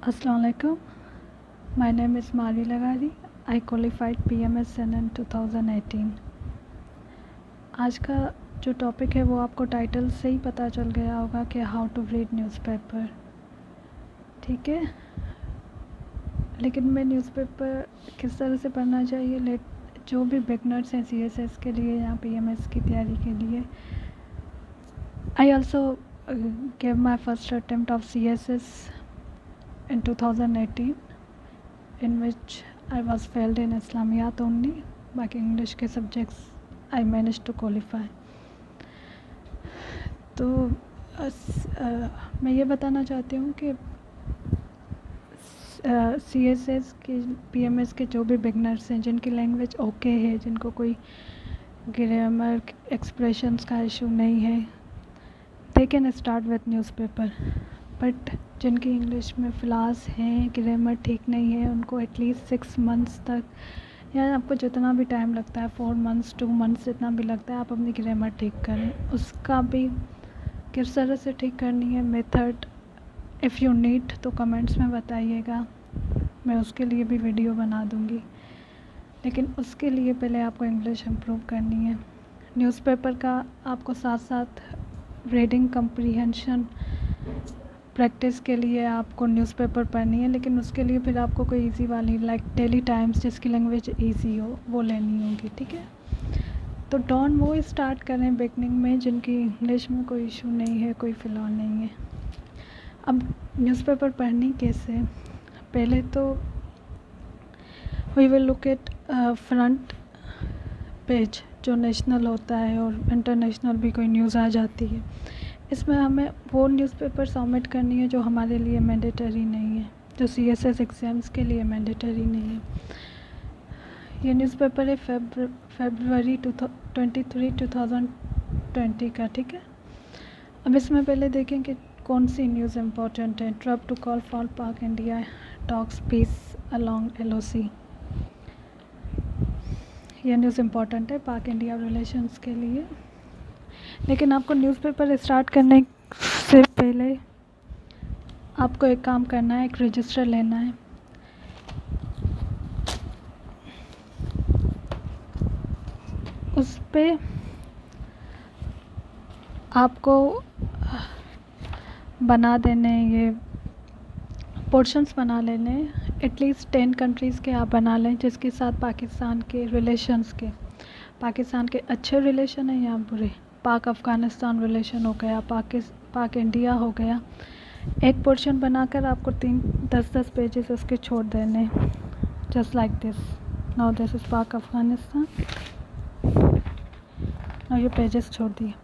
Assalamu alaikum. My name is Mari Lagari. I qualified PMSN in 2018. आज का जो topic है वो आपको टाइटल से ही पता चल गया होगा कि हाउ टू रीड न्यूज़पेपर, ठीक है। लेकिन मैं न्यूज़पेपर किस तरह से पढ़ना चाहिए, जो भी बिगनर्स हैं CSS के लिए या PMS की तैयारी के लिए। I also gave my first attempt of CSS in 2018, in which I was failed in Islamiyat only. बाकी इंग्लिश के subjects I managed to qualify. तो मैं ये बताना चाहती हूँ कि CSS के PMS के जो भी बिगनर्स हैं, जिनकी लैंग्वेज ओके है, जिनको कोई ग्रामर एक्सप्रेशंस का इशू नहीं है, they can start with newspaper. But जिनकी इंग्लिश में फ्लॉज हैं, ग्रामर ठीक नहीं है, उनको एटलीस्ट 6 मंथ्स तक, या आपको जितना भी टाइम लगता है, 4 मंथ्स 2 मंथ्स जितना भी लगता है, आप अपनी ग्रामर ठीक करें। उसका भी किस तरह से ठीक करनी है, मेथड, इफ़ यू नीड तो कमेंट्स में बताइएगा, मैं उसके लिए भी वीडियो बना दूँगी। लेकिन उसके लिए पहले आपको इंग्लिश इम्प्रूव करनी है। न्यूज़पेपर का आपको साथ साथ रीडिंग कम्प्रीहेंशन प्रैक्टिस के लिए आपको न्यूज़पेपर पढ़नी है, लेकिन उसके लिए फिर आपको कोई इजी वाली लाइक डेली टाइम्स जिसकी लैंग्वेज इजी हो वो लेनी होगी, ठीक है। तो डॉन वो स्टार्ट करें बिगनिंग में जिनकी इंग्लिश में कोई इशू नहीं है, कोई फ्लॉ नहीं है। अब न्यूज़पेपर पढ़नी कैसे, पहले तो we will look at front page जो नेशनल होता है और इंटरनेशनल भी कोई न्यूज़ आ जाती है। इसमें हमें वो न्यूज़पेपर सबमिट करनी है जो हमारे लिए मैंडेटरी नहीं है, जो CSS एग्ज़ाम्स के लिए मैंडेटरी नहीं है। ये न्यूज़पेपर है फरवरी 23, 2020 का, ठीक है। अब इसमें पहले देखें कि कौन सी न्यूज़ इम्पोर्टेंट है। Trump to call for Pak India talks peace along LOC, यह न्यूज़ इम्पॉर्टेंट है पाक इंडिया रिलेशंस के लिए। लेकिन आपको न्यूज़पेपर स्टार्ट करने से पहले आपको एक काम करना है, एक रजिस्टर लेना है। उस पर आपको बना देने, ये पोर्शंस बना लेने, एटलीस्ट 10 कंट्रीज़ के आप बना लें जिसके साथ पाकिस्तान के रिलेशंस के, पाकिस्तान के अच्छे रिलेशन हैं या बुरे। पाक अफ़गानिस्तान रिलेशन हो गया, पाक इंडिया हो गया। एक पोर्शन बनाकर आपको 10-10 पेजेस उसके छोड़ देने, just like this. Now this is पाक अफ़गानिस्तान, नाउ ये पेजेस छोड़ दिए।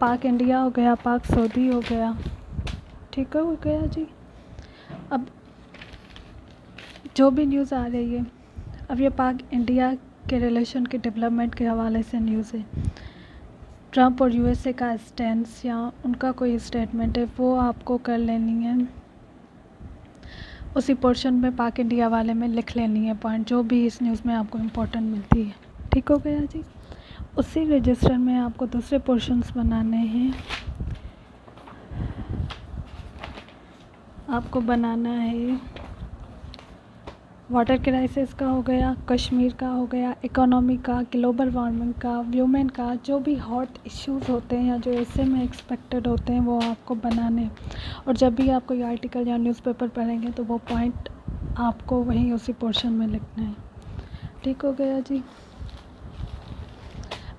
पाक इंडिया हो गया, पाक सऊदी हो गया, ठीक हो गया जी। अब जो भी न्यूज़ आ रही है, अब ये पाक इंडिया के रिलेशन के डेवलपमेंट के हवाले से न्यूज़ है। ट्रम्प और USA का स्टैंस या उनका कोई स्टेटमेंट है, वो आपको कर लेनी है, उसी पोर्शन में पाक इंडिया वाले में लिख लेनी है पॉइंट, जो भी इस न्यूज़ में आपको इम्पोर्टेंट मिलती है, ठीक हो गया जी। उसी रजिस्टर में आपको दूसरे पोर्शंस बनाने हैं। आपको बनाना है वाटर क्राइसिस का हो गया, कश्मीर का हो गया, इकोनॉमी का, ग्लोबल वार्मिंग का, व्यूमेन का, जो भी हॉट इश्यूज़ होते हैं या जो ऐसे में एक्सपेक्टेड होते हैं वो आपको बनाने। और जब भी आप कोई आर्टिकल या न्यूज़पेपर पढ़ेंगे तो वो पॉइंट आपको वहीं उसी पोर्शन में लिखना है, ठीक हो गया जी।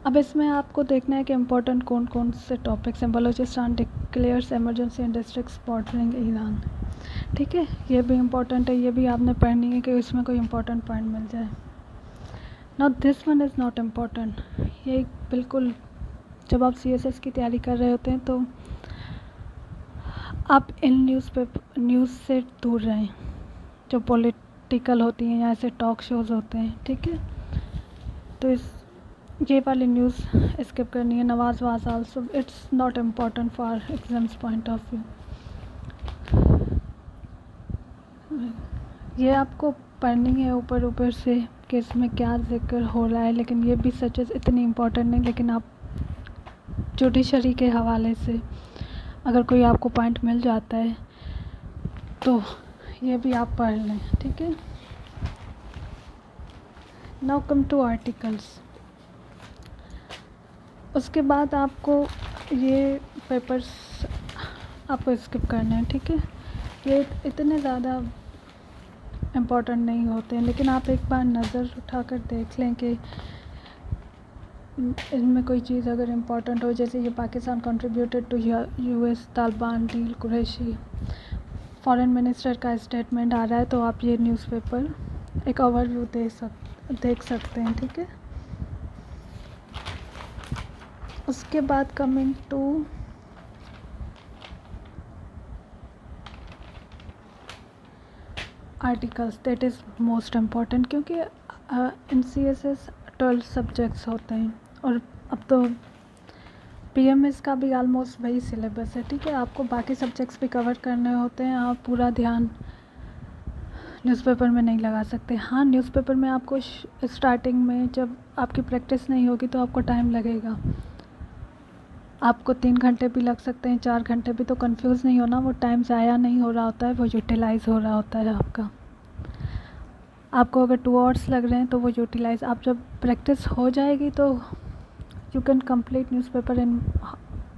अब इसमें आपको देखना है कि इम्पोर्टेंट कौन कौन से टॉपिक्स हैं। Balochistan declares emergency in districts bordering Iran, ठीक है, ये भी इम्पोर्टेंट है, ये भी आपने पढ़नी है कि इसमें कोई इम्पोर्टेंट पॉइंट मिल जाए। Now this one is not important. ये बिल्कुल, जब आप CSS की तैयारी कर रहे होते हैं तो आप इन न्यूज़ से दूर रहें जो पॉलिटिकल होती हैं या ऐसे टॉक शोज़ होते हैं, ठीक है। तो ये वाली न्यूज़ स्किप करनी है। Nawaz was also, it's not important for exams point of view. ये आपको पढ़नी है ऊपर ऊपर से कि इसमें क्या जिक्र हो रहा है, लेकिन ये भी सचेज इतनी इम्पोर्टेंट नहीं। लेकिन आप जुडिशरी के हवाले से अगर कोई आपको पॉइंट मिल जाता है तो ये भी आप पढ़ लें, ठीक है। Now come to articles. उसके बाद आपको ये पेपर्स आपको स्किप करना है, ठीक है। ये इतने ज़्यादा इम्पोर्टेंट नहीं होते हैं, लेकिन आप एक बार नज़र उठाकर देख लें कि इनमें कोई चीज़ अगर इम्पोर्टेंट हो, जैसे ये Pakistan contributed to US Taliban deal Qureshi, foreign minister का स्टेटमेंट आ रहा है, तो आप ये न्यूज़पेपर एक ओवरव्यू देख सकते हैं, ठीक है। उसके बाद coming to articles, that is most important, क्योंकि इन CSS 12 सब्जेक्ट्स होते हैं और अब तो PMS का भी ऑलमोस्ट वही सिलेबस है, ठीक है। आपको बाकी सब्जेक्ट्स भी कवर करने होते हैं, आप पूरा ध्यान न्यूज़पेपर में नहीं लगा सकते। हाँ, न्यूज़पेपर में आपको स्टार्टिंग में जब आपकी प्रैक्टिस नहीं होगी तो आपको टाइम लगेगा, आपको 3 घंटे भी लग सकते हैं, 4 घंटे भी। तो कंफ्यूज नहीं होना, वो टाइम ज़ाया नहीं हो रहा होता है, वो यूटिलाइज़ हो रहा होता है आपका। आपको अगर 2 आवर्स लग रहे हैं तो वो यूटिलाइज, आप जब प्रैक्टिस हो जाएगी तो you can complete newspaper in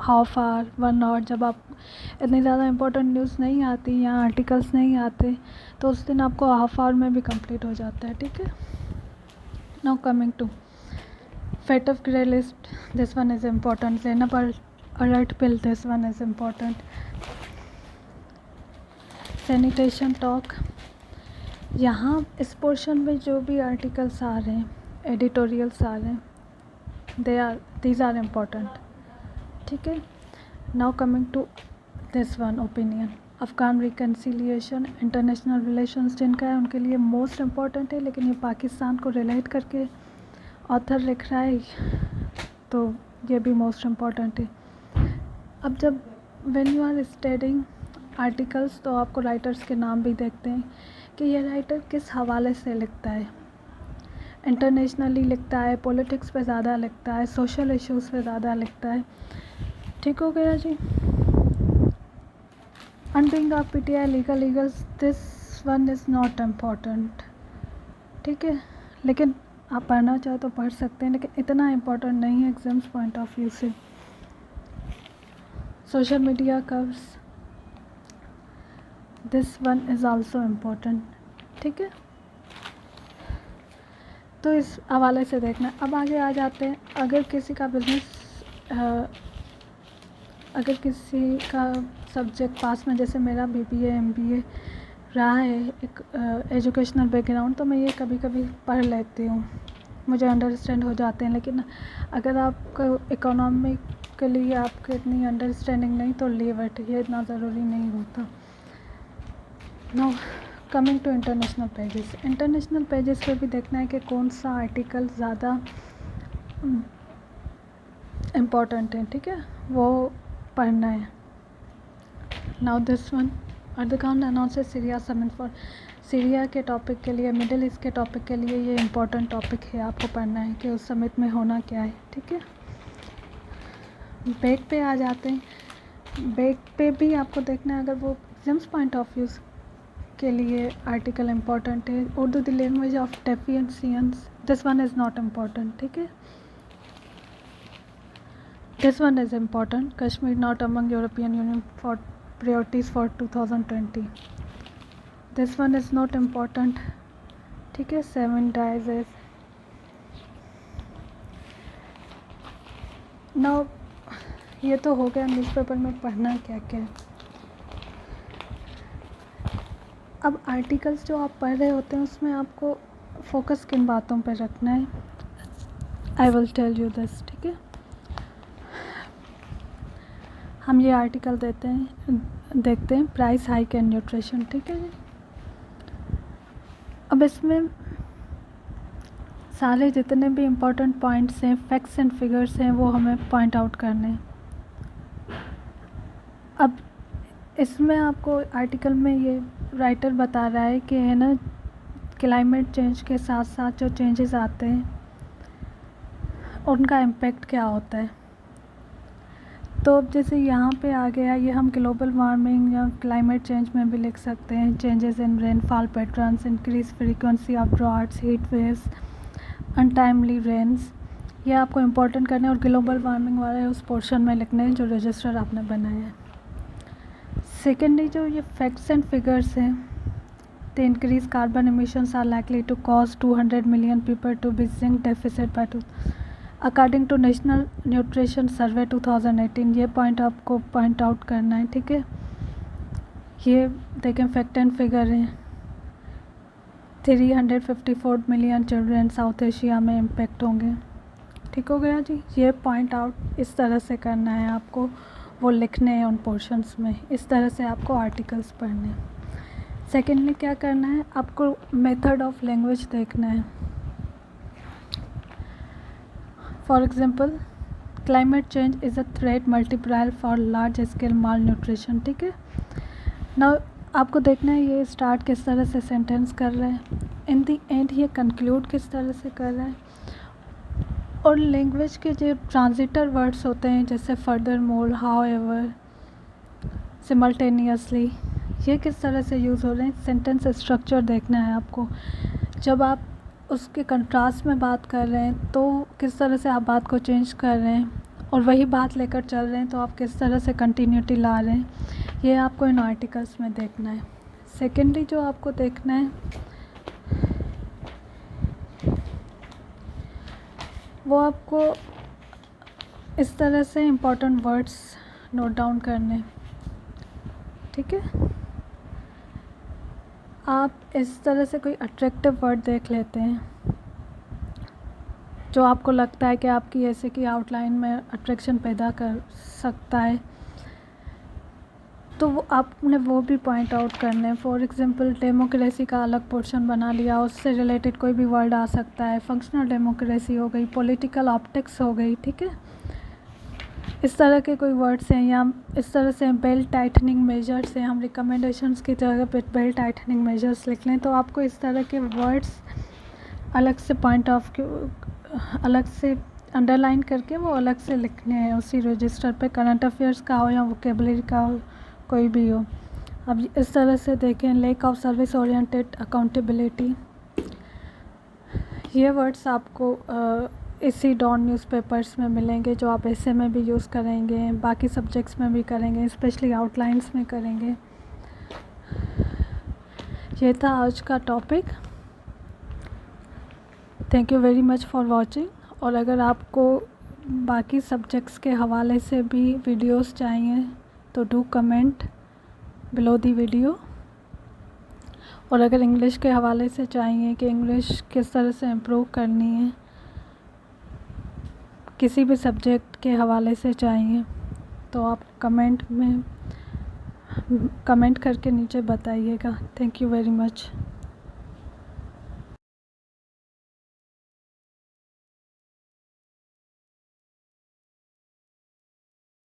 half hour 1 hour. जब आप इतनी ज़्यादा इंपॉर्टेंट न्यूज़ नहीं आती या आर्टिकल्स नहीं आते तो उस दिन आपको हाफ आवर में भी कंप्लीट हो जाता है, ठीक है। Now coming to fate of grey list, this one is important. Zainab alert pill, this one is important. Sanitation talk, यहाँ इस पोर्शन में जो भी आर्टिकल्स आ रहे हैं, एडिटोरियल्स आ रहे हैं, these are important, ठीक है। Now coming to this one, opinion, Afghan reconciliation, international relations जिनका है उनके लिए मोस्ट इम्पॉर्टेंट है, लेकिन ये पाकिस्तान को रिलेट करके ऑथर लिख रहा है तो ये भी मोस्ट इम्पॉर्टेंट है। अब जब when you are studying articles तो आपको राइटर्स के नाम भी देखते हैं कि ये राइटर किस हवाले से लिखता है। इंटरनेशनली लिखता है, पॉलिटिक्स पे ज़्यादा लिखता है, सोशल इश्यूज़ पे ज़्यादा लिखता है, ठीक हो गया जी। Undoing of PTI legal, this one is not important, ठीक है। लेकिन आप पढ़ना चाहो तो पढ़ सकते हैं, लेकिन इतना इम्पोर्टेंट नहीं है एग्ज़ाम्स पॉइंट ऑफ व्यू से। Social media curves, this one is also important, ठीक है। तो इस हवाले से देखना। अब आगे आ जाते हैं, अगर किसी का बिजनेस, अगर किसी का सब्जेक्ट पास में, जैसे मेरा BBA MBA रहा है, एक एजुकेशनल बैकग्राउंड, तो मैं ये कभी कभी पढ़ लेती हूँ, मुझे अंडरस्टैंड हो जाते हैं। लेकिन अगर आपको इकोनॉमिकली आपको इतनी अंडरस्टैंडिंग नहीं तो लीव इट, ये इतना ज़रूरी नहीं होता। Now coming to international pages, international pages पे भी देखना है कि कौन सा आर्टिकल ज़्यादा इम्पोर्टेंट है, ठीक है, वो पढ़ना है। Now this one, अर्दगान announces Syria summit for, Syria के टॉपिक के लिए, मिडिल ईस्ट के टॉपिक के लिए ये इम्पोर्टेंट टॉपिक है, आपको पढ़ना है कि उस समिट में होना क्या है, ठीक है। बैक पे आ जाते हैं, बैक पे भी आपको देखना है अगर वो एग्जाम्स पॉइंट ऑफ व्यू के लिए आर्टिकल इम्पोर्टेंट है। Urdu the language of deficiencies, this one is not important, ठीक है। This one is important, Kashmir not among European union for priorities for 2020, this one is not important, ठीक है। 7 डाइजेस। Now ये तो हो गया न्यूज़पेपर में पढ़ना क्या क्या है। अब आर्टिकल्स जो आप पढ़ रहे होते हैं उसमें आपको फोकस किन बातों पर रखना है, I will tell you this, ठीक है। हम ये आर्टिकल देखते हैं प्राइस हाइक एंड न्यूट्रिशन, ठीक है जी। अब इसमें सारे जितने भी इम्पोर्टेंट पॉइंट्स हैं, फैक्ट्स एंड फिगर्स हैं, वो हमें पॉइंट आउट करने हैं। अब इसमें आपको आर्टिकल में ये राइटर बता रहा है कि है ना, क्लाइमेट चेंज के साथ साथ जो चेंजेस आते हैं उनका इम्पेक्ट क्या होता है। तो अब जैसे यहाँ पे आ गया, ये हम ग्लोबल वार्मिंग या क्लाइमेट चेंज में भी लिख सकते हैं। Changes in rainfall patterns, increase frequency of droughts, heat waves, untimely rains, ये आपको इम्पोर्टेंट करना है और ग्लोबल वार्मिंग वाले उस पोर्शन में लिखने हैं जो रजिस्टर आपने बनाया है। सेकेंडली जो ये फैक्ट्स एंड फिगर्स हैं, the increase carbon emissions are likely to cause 200 million people to be zinc deficit by according to national nutrition survey 2018। ये पॉइंट आपको पॉइंट आउट करना है, ठीक है। ये देखें फैक्ट एंड फिगर है, 354 मिलियन चिल्ड्रन साउथ एशिया में इम्पेक्ट होंगे। ठीक हो गया जी। ये पॉइंट आउट इस तरह से करना है आपको, वो लिखने हैं उन पोर्शंस में, इस तरह से आपको आर्टिकल्स पढ़ने हैं। सेकेंडली क्या करना है, आपको मेथड ऑफ लैंग्वेज देखना है। For example, climate change is a threat multiplier for large scale mall nutrition, ठीक है ना। आपको देखना है ये स्टार्ट किस तरह से सेंटेंस कर रहा है, इन दी एंड ये कंक्लूड किस तरह से कर रहा है, और लैंग्वेज के जो ट्रांजिटर वर्ड्स होते हैं जैसे further more, how ever, simultaneously, ये किस तरह से यूज़ हो रहे हैं। सेंटेंस स्ट्रक्चर देखना है आपको, जब आप उसके कंट्रास्ट में बात कर रहे हैं तो किस तरह से आप बात को चेंज कर रहे हैं, और वही बात लेकर चल रहे हैं तो आप किस तरह से कंटिन्यूटी ला रहे हैं, ये आपको इन आर्टिकल्स में देखना है। सेकेंडली जो आपको देखना है वो आपको इस तरह से इम्पोर्टेंट वर्ड्स नोट डाउन करने, ठीक है। आप इस तरह से कोई अट्रैक्टिव वर्ड देख लेते हैं जो आपको लगता है कि आपकी ऐसे की आउटलाइन में अट्रैक्शन पैदा कर सकता है, तो वो आपने वो भी पॉइंट आउट करने हैं। फॉर एग्जांपल, डेमोक्रेसी का अलग पोर्शन बना लिया, उससे रिलेटेड कोई भी वर्ड आ सकता है। फंक्शनल डेमोक्रेसी हो गई, पॉलिटिकल ऑप्टिक्स हो गई, ठीक है। इस तरह के कोई वर्ड्स हैं, या इस तरह से बेल्ट टाइटनिंग मेजर्स हैं, हम रिकमेंडेशंस की जगह पे बेल्ट टाइटनिंग मेजर्स लिख लें, तो आपको इस तरह के वर्ड्स अलग से पॉइंट ऑफ अलग से अंडरलाइन करके वो अलग से लिखने हैं उसी रजिस्टर पे, करंट अफेयर्स का हो या वोकेबलरी का हो, कोई भी हो। अब इस तरह से देखें, lack of service oriented accountability, ये वर्ड्स आपको इसी डॉन न्यूज़पेपर्स में मिलेंगे जो आप ऐसे में भी यूज़ करेंगे, बाकी सब्जेक्ट्स में भी करेंगे, स्पेशली आउटलाइंस में करेंगे। ये था आज का topic. Thank you very much for watching. और अगर आपको बाकी सब्जेक्ट्स के हवाले से भी वीडियोस चाहिए तो do comment below the video. और अगर इंग्लिश के हवाले से चाहिए कि इंग्लिश किस तरह से इम्प्रूव करनी है, किसी भी सब्जेक्ट के हवाले से चाहिए, तो आप कमेंट करके नीचे बताइएगा। Thank you very much.